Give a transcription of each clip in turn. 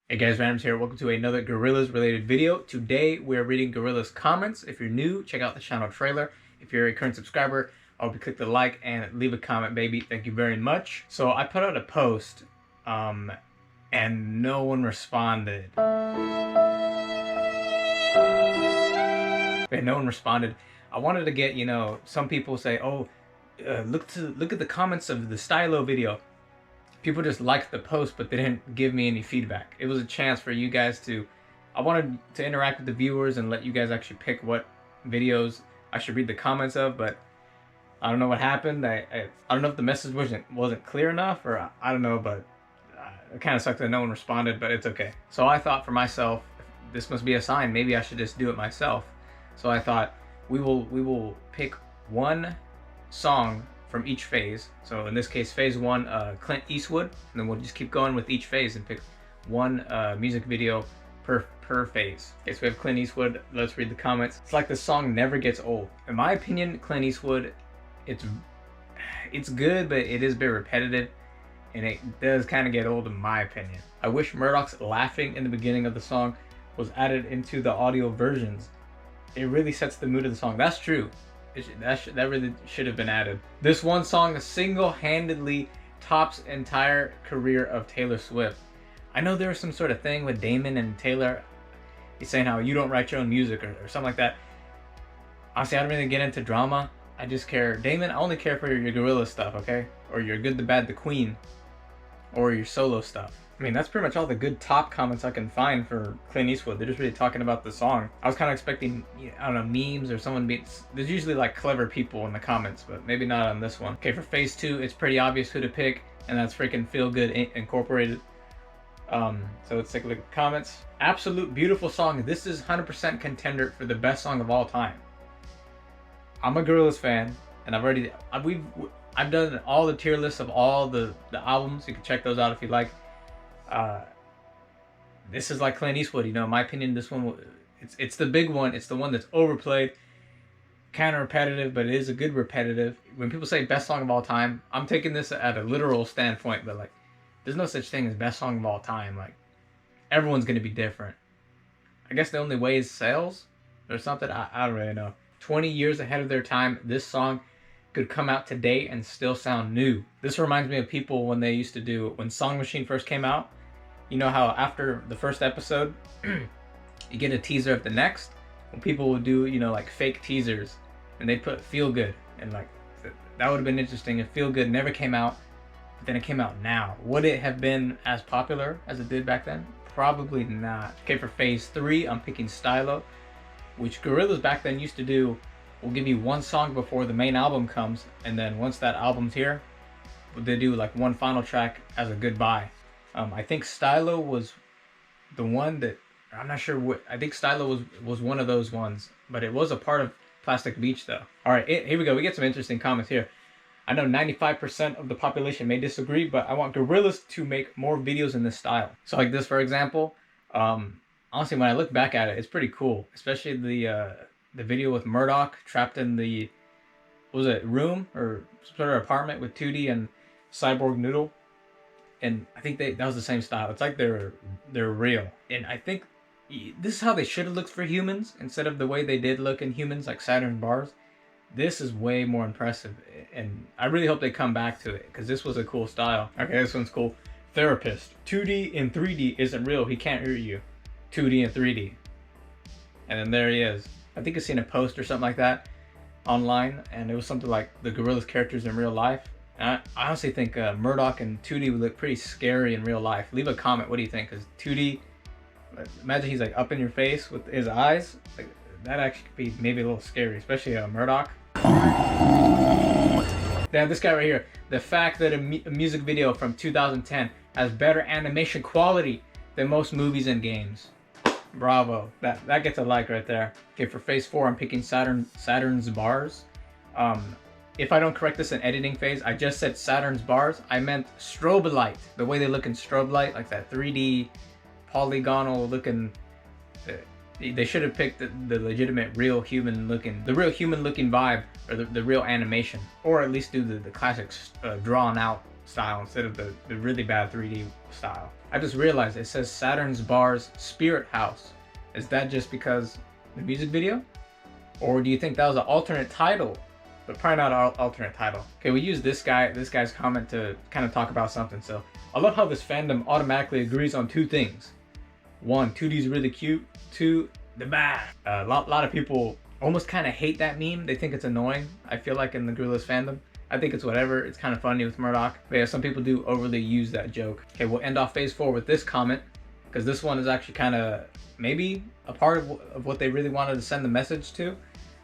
Hey guys, Randomz here. Welcome to another Gorillaz related video. Today we're reading Gorillaz comments. If you're new, check out the channel trailer. If you're a current subscriber, I hope you click the like and leave a comment, baby. Thank you very much. So I put out a post, and no one responded. Okay, no one responded. I wanted to get, some people say, oh, look at the comments of the Stylo video. People just liked the post, but they didn't give me any feedback. It was a chance for you guys I wanted to interact with the viewers and let you guys actually pick what videos I should read the comments of, but I don't know what happened. I don't know if the message wasn't clear enough, or I don't know, but it kind of sucked that no one responded, but it's okay. So I thought for myself, this must be a sign. Maybe I should just do it myself. So I thought we will pick one song from each phase. So in this case, phase one, Clint Eastwood, and then we'll just keep going with each phase and pick one music video per phase. Okay, so we have Clint Eastwood. Let's read the comments. It's like the song never gets old. In my opinion, Clint Eastwood, it's good, but it is a bit repetitive, and it does kind of get old in my opinion. I wish Murdoch's laughing in the beginning of the song was added into the audio versions. It really sets the mood of the song. That's true. That really should have been added. This one song single-handedly tops entire career of Taylor Swift. I know there was some sort of thing with Damon and Taylor. He's saying how you don't write your own music or something like that. Honestly, I don't really get into drama. I just care. Damon, I only care for your Gorillaz stuff, okay? Or your Good, the Bad, the Queen. Or your solo stuff. I mean, that's pretty much all the good top comments I can find for Clint Eastwood. They're just really talking about the song. I was kind of expecting, I don't know, memes or someone there's usually like clever people in the comments, but maybe not on this one. Okay, for phase two, it's pretty obvious who to pick, and that's freaking Feel Good Incorporated. So let's take a look at the comments. Absolute beautiful song. This is 100% contender for the best song of all time. I'm a Gorillaz fan, and I've done all the tier lists of all the albums. You can check those out if you like. This is like Clint Eastwood, in my opinion. This one, it's the big one. It's the one that's overplayed, kind of repetitive, but it is a good repetitive. When people say best song of all time, I'm taking this at a literal standpoint, but like, there's no such thing as best song of all time. Like, everyone's gonna be different. I guess the only way is sales or something. I don't really know. 20 years ahead of their time, this song could come out today and still sound new. This reminds me of people when they used to do, when Song Machine first came out. You know how after the first episode, you get a teaser of the next? When people would do, like fake teasers, and they'd put Feel Good, and like, that would have been interesting if Feel Good never came out, but then it came out now. Would it have been as popular as it did back then? Probably not. Okay, for phase three, I'm picking Stylo, which Gorillaz back then used to do. We'll give you one song before the main album comes, and then once that album's here, they do like one final track as a goodbye. I think Stylo was the one that, I'm not sure what, I think Stylo was one of those ones, but it was a part of Plastic Beach though. All right, here we go. We get some interesting comments here. I know 95% of the population may disagree, but I want Gorillaz to make more videos in this style. So like this, for example, honestly, when I look back at it, it's pretty cool, especially the video with Murdoch trapped in the, what was it, room or some sort of apartment with 2D and Cyborg Noodle. And I think that was the same style. It's like they're real. And I think this is how they should have looked for Humans instead of the way they did look in Humans, like Saturn's bars. This is way more impressive. And I really hope they come back to it, because this was a cool style. Okay, this one's cool. Therapist. 2D and 3D isn't real. He can't hear you. 2D and 3D. And then there he is. I think I've seen a post or something like that online, and it was something like the Gorillaz characters in real life. And I honestly think Murdoch and 2D would look pretty scary in real life. Leave a comment, what do you think? Because 2D, imagine he's like up in your face with his eyes. Like, that actually could be maybe a little scary, especially Murdoch. Now this guy right here, the fact that a music video from 2010 has better animation quality than most movies and games. Bravo. That gets a like right there. Okay, for phase four, I'm picking Saturn's bars. If I don't correct this in editing phase, I just said Saturn's bars. I meant strobe light. The way they look in strobe light, like that 3D polygonal looking. They should have picked the legitimate real human looking vibe, or the real animation, or at least do the classic drawn out style instead of the really bad 3D style. I just realized it says Saturn's Bar's Spirit House. Is that just because the music video? Or do you think that was an alternate title? But probably not an alternate title. Okay, we use this guy's comment to kind of talk about something. So I love how this fandom automatically agrees on two things. One, 2D's really cute. Two, the bad. A lot of people almost kind of hate that meme. They think it's annoying. I feel like in the Gorillaz fandom, I think it's whatever. It's kind of funny with Murdoch. But yeah, some people do overly use that joke. Okay, we'll end off phase 4 with this comment, because this one is actually kind of maybe a part of what they really wanted to send the message to.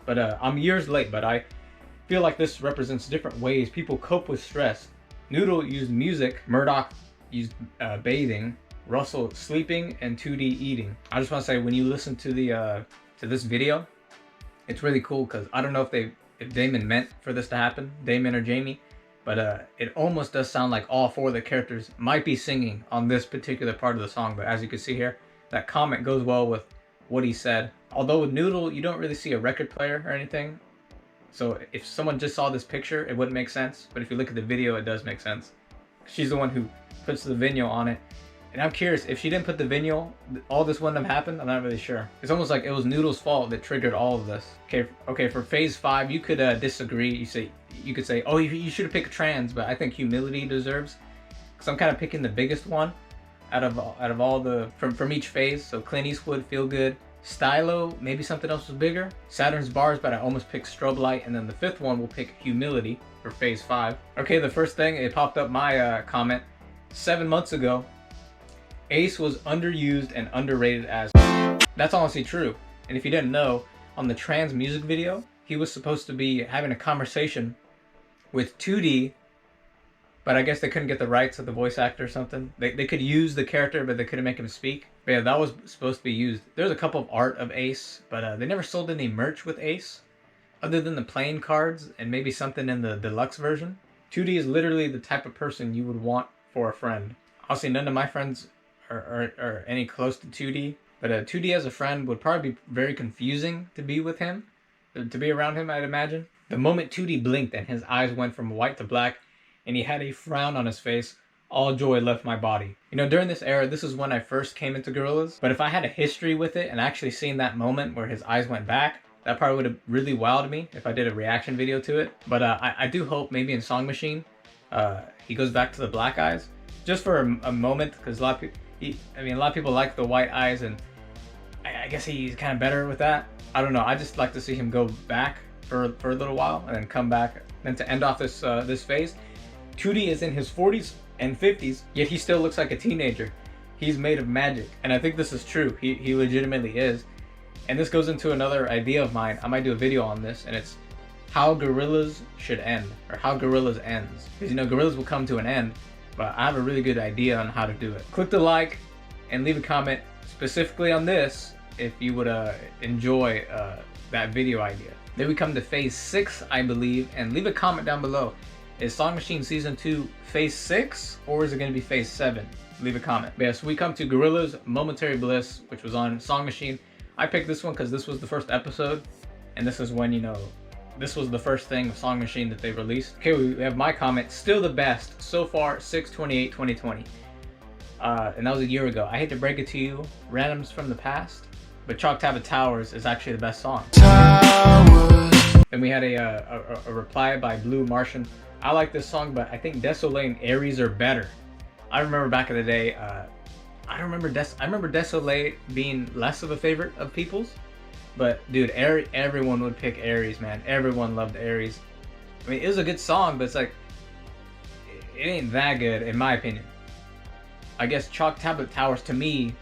But I'm years late, but I feel like this represents different ways people cope with stress. Noodle used music, Murdoch used bathing, Russell sleeping, and 2D eating. I just want to say, when you listen to the to this video, it's really cool because I don't know if Damon meant for this to happen, Damon or Jamie, but it almost does sound like all 4 of the characters might be singing on this particular part of the song. But as you can see here, that comment goes well with what he said. Although with Noodle, you don't really see a record player or anything. So if someone just saw this picture, it wouldn't make sense. But if you look at the video, it does make sense. She's the one who puts the vinyl on it. And I'm curious, if she didn't put the vinyl, all this wouldn't have happened? I'm not really sure. It's almost like it was Noodle's fault that triggered all of this. Okay, for phase 5, you could disagree. You could say, oh, you should have picked trans, but I think humility deserves. Because I'm kind of picking the biggest one out of all the, from each phase. So Clint Eastwood, Feel Good. Stylo, maybe something else was bigger. Saturn's Bars, but I almost picked Strobe Light. And then the 5th one, we'll pick Humility for phase 5. Okay, the first thing, it popped up my comment. 7 months ago, Ace was underused and underrated as. That's honestly true. And if you didn't know, on the trans music video, he was supposed to be having a conversation with 2D, but I guess they couldn't get the rights of the voice actor or something. They could use the character, but they couldn't make him speak. But yeah, that was supposed to be used. There's a couple of art of Ace, but they never sold any merch with Ace, other than the playing cards and maybe something in the deluxe version. 2D is literally the type of person you would want for a friend. Honestly, none of my friends are any close to 2D, but 2D as a friend would probably be very confusing to be with him, to be around him, I'd imagine. The moment 2D blinked and his eyes went from white to black, and he had a frown on his face, all joy left my body. You know, during this era, this is when I first came into Gorillaz, but if I had a history with it and actually seen that moment where his eyes went back, that probably would have really wowed me if I did a reaction video to it. But I do hope maybe in Song Machine, he goes back to the black eyes, just for a moment, because a lot of people like the white eyes, and I guess he's kind of better with that. I don't know, I just like to see him go back for a little while and then come back. Then to end off this phase, 2D is in his 40s and 50s, yet he still looks like a teenager. He's made of magic, and I think this is true. He legitimately is. And this goes into another idea of mine. I might do a video on this, and it's how Gorillaz should end, or how Gorillaz ends. Because, you know, Gorillaz will come to an end, but I have a really good idea on how to do it. Click the like and leave a comment specifically on this if you would enjoy that video idea. Then we come to phase 6, I believe, and leave a comment down below. Is Song Machine Season 2 phase 6, or is it going to be phase 7? Leave a comment. But yeah, so we come to Gorillaz Momentary Bliss, which was on Song Machine. I picked this one because this was the first episode, and this is when, you know, this was the first thing of Song Machine that they released. Okay, we have my comment. Still the best so far, 6/28/2020. And that was a year ago. I hate to break it to you, Randomz from the past, but Chalk Tablet Towers is actually the best song. Then we had a reply by Blue Martian. I like this song, but I think Désolé and Aries are better. I remember back in the day, I remember Désolé being less of a favorite of people's, but dude, everyone would pick Aries, man. Everyone loved Aries. I mean, it was a good song, but it's like, it ain't that good in my opinion. I guess Chalk Tablet Towers to me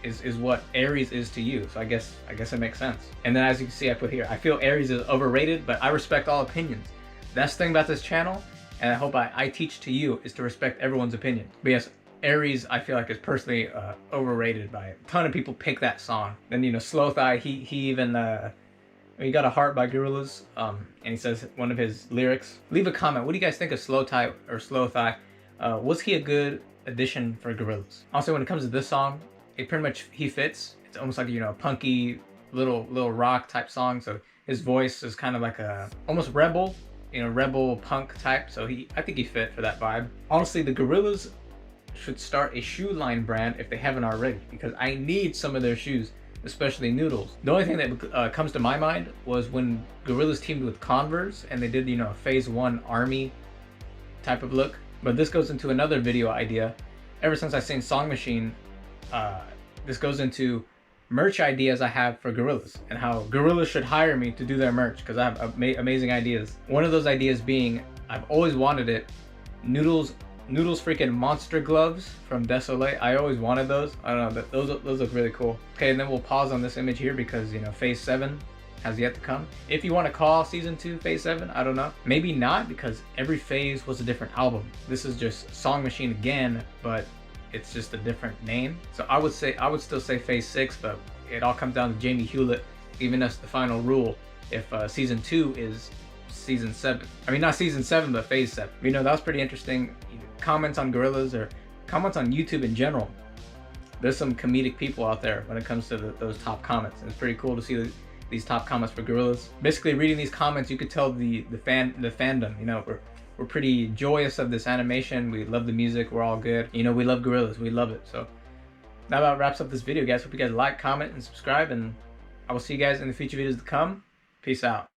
is what Aries is to you, so I guess it makes sense. And then as you can see, I put here, I feel Aries is overrated, but I respect all opinions. That's the thing about this channel, and I hope I teach to you, is to respect everyone's opinion. But yes, Aries, I feel like, is personally overrated by a ton of people. Pick that song. Then, you know, Slow Thigh, he even he got a heart by Gorillaz, and he says one of his lyrics. Leave a comment. What do you guys think of Slow Thigh or Slow Thigh? Was he a good addition for Gorillaz? Also, when it comes to this song, it pretty much he fits. It's almost like, you know, a punky little rock type song. So his voice is kind of like a almost rebel, you know, rebel punk type, so I think he fit for that vibe. Honestly, the Gorillaz should start a shoe line brand if they haven't already, because I need some of their shoes, especially Noodles. The only thing that comes to my mind was when Gorillaz teamed with Converse and they did, you know, a Phase 1 army type of look. But this goes into another video idea. Ever since I seen Song Machine, this goes into merch ideas I have for Gorillaz and how Gorillaz should hire me to do their merch, because I have amazing ideas. One of those ideas being, I've always wanted it, Noodles freaking monster gloves from Desolé. I always wanted those. I don't know, those look really cool. Okay, and then we'll pause on this image here because, you know, Phase 7 has yet to come. If you want to call Season 2 Phase 7, I don't know. Maybe not, because every phase was a different album. This is just Song Machine again, but it's just a different name. So I would still say Phase 6, but it all comes down to Jamie Hewlett giving us the final rule if Season 2 is Season 7. I mean, not Season 7, but Phase 7. You know, that was pretty interesting. Comments on Gorillaz or comments on YouTube in general. There's some comedic people out there when it comes to those top comments. And it's pretty cool to see these top comments for Gorillaz. Basically, reading these comments, you could tell the fandom. You know, we're pretty joyous of this animation. We love the music. We're all good. You know, we love Gorillaz. We love it. So that about wraps up this video, guys. Hope you guys like, comment, and subscribe. And I will see you guys in the future videos to come. Peace out.